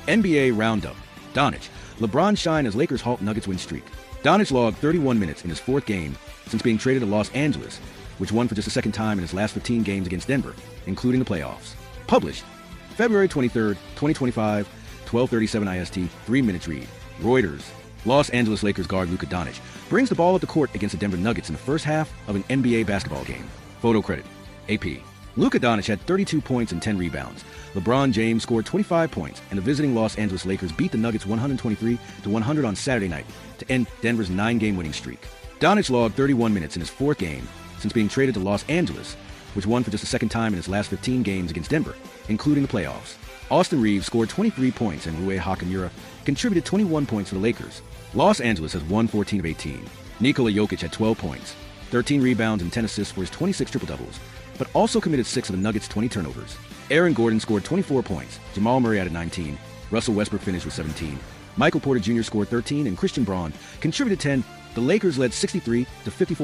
NBA Roundup. Doncic. LeBron shine as Lakers halt Nuggets win streak. Doncic logged 31 minutes in his fourth game since being traded to Los Angeles, which won for just a second time in his last 15 games against Denver, including the playoffs. Published February 23, 2025, 12:37 IST, 3 minutes read. Reuters. Los Angeles Lakers guard Luka Doncic brings the ball up the court against the Denver Nuggets in the first half of an NBA basketball game. Photo credit. AP. Luka Doncic had 32 points and 10 rebounds. LeBron James scored 25 points, and the visiting Los Angeles Lakers beat the Nuggets 123-100 on Saturday night to end Denver's 9-game winning streak. Doncic logged 31 minutes in his fourth game since being traded to Los Angeles, which won for just a second time in his last 15 games against Denver, including the playoffs. Austin Reeves scored 23 points and Rui Hachimura contributed 21 points for the Lakers. Los Angeles has won 14 of 18. Nikola Jokic had 12 points, 13 rebounds and 10 assists for his 26 triple-doubles, but also committed 6 of the Nuggets' 20 turnovers. Aaron Gordon scored 24 points, Jamal Murray added 19, Russell Westbrook finished with 17, Michael Porter Jr. scored 13, and Christian Braun contributed 10. The Lakers led 63-54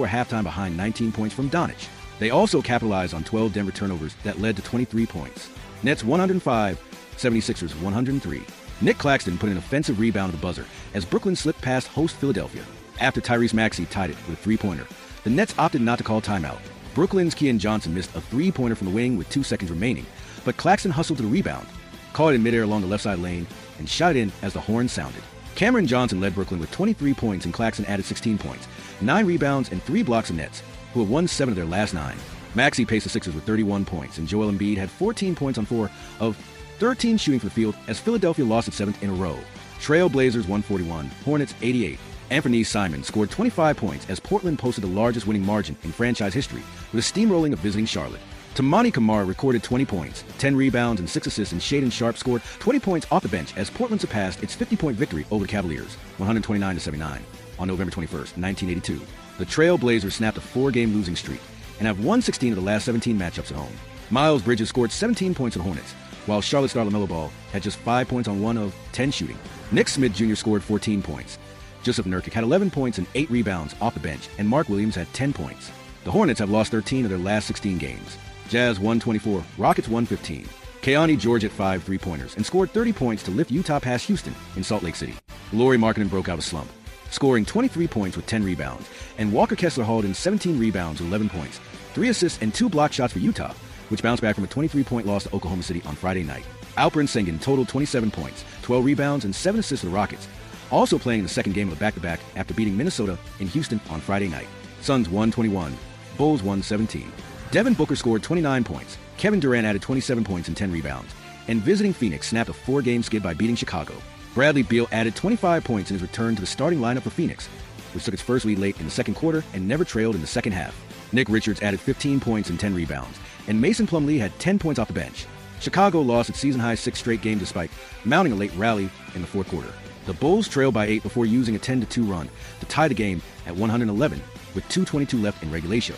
halftime behind 19 points from Doncic. They also capitalized on 12 Denver turnovers that led to 23 points. Nets 105, 76ers 103. Nick Claxton put an offensive rebound at the buzzer as Brooklyn slipped past host Philadelphia. After Tyrese Maxey tied it with a three-pointer, the Nets opted not to call timeout. Brooklyn's Keon Johnson missed a three-pointer from the wing with 2 seconds remaining, but Claxton hustled to the rebound, caught it in midair along the left side lane, and shot it in as the horn sounded. Cameron Johnson led Brooklyn with 23 points and Claxton added 16 points, 9 rebounds, and 3 blocks of Nets, who have won 7 of their last 9. Maxey paced the Sixers with 31 points, and Joel Embiid had 14 points on 4 of 13 shooting from the field as Philadelphia lost its 7th in a row. Trail Blazers 141, Hornets 88. Anthony Simon scored 25 points as Portland posted the largest winning margin in franchise history with a steamrolling of visiting Charlotte. Tamani Kamara recorded 20 points, 10 rebounds, and 6 assists, and Shaedon Sharpe scored 20 points off the bench as Portland surpassed its 50-point victory over the Cavaliers, 129-79, on November 21, 1982. The Trail Blazers snapped a 4-game losing streak and have won 16 of the last 17 matchups at home. Miles Bridges scored 17 points for the Hornets, while Charlotte star LaMelo Ball had just 5 points on 1 of 10 shooting. Nick Smith Jr. scored 14 points. Joseph Nurkic had 11 points and 8 rebounds off the bench, and Mark Williams had 10 points. The Hornets have lost 13 of their last 16 games. Jazz 124, Rockets 115. Keone George had 5 3-pointers and scored 30 points to lift Utah past Houston in Salt Lake City. Lauri Markkanen broke out of a slump, scoring 23 points with 10 rebounds, and Walker Kessler hauled in 17 rebounds with 11 points, 3 assists, and 2 block shots for Utah, which bounced back from a 23-point loss to Oklahoma City on Friday night. Alperen Sengun totaled 27 points, 12 rebounds, and 7 assists for the Rockets, also playing in the second game of the back-to-back after beating Minnesota in Houston on Friday night. Suns 121, Bulls 117. Devin Booker scored 29 points, Kevin Durant added 27 points and 10 rebounds, and visiting Phoenix snapped a 4-game skid by beating Chicago. Bradley Beal added 25 points in his return to the starting lineup for Phoenix, which took its first lead late in the second quarter and never trailed in the second half. Nick Richards added 15 points and 10 rebounds, and Mason Plumlee had 10 points off the bench. Chicago lost its season-high 6th straight game despite mounting a late rally in the fourth quarter. The Bulls trailed by 8 before using a 10-2 run to tie the game at 111 with 2:22 left in regulation.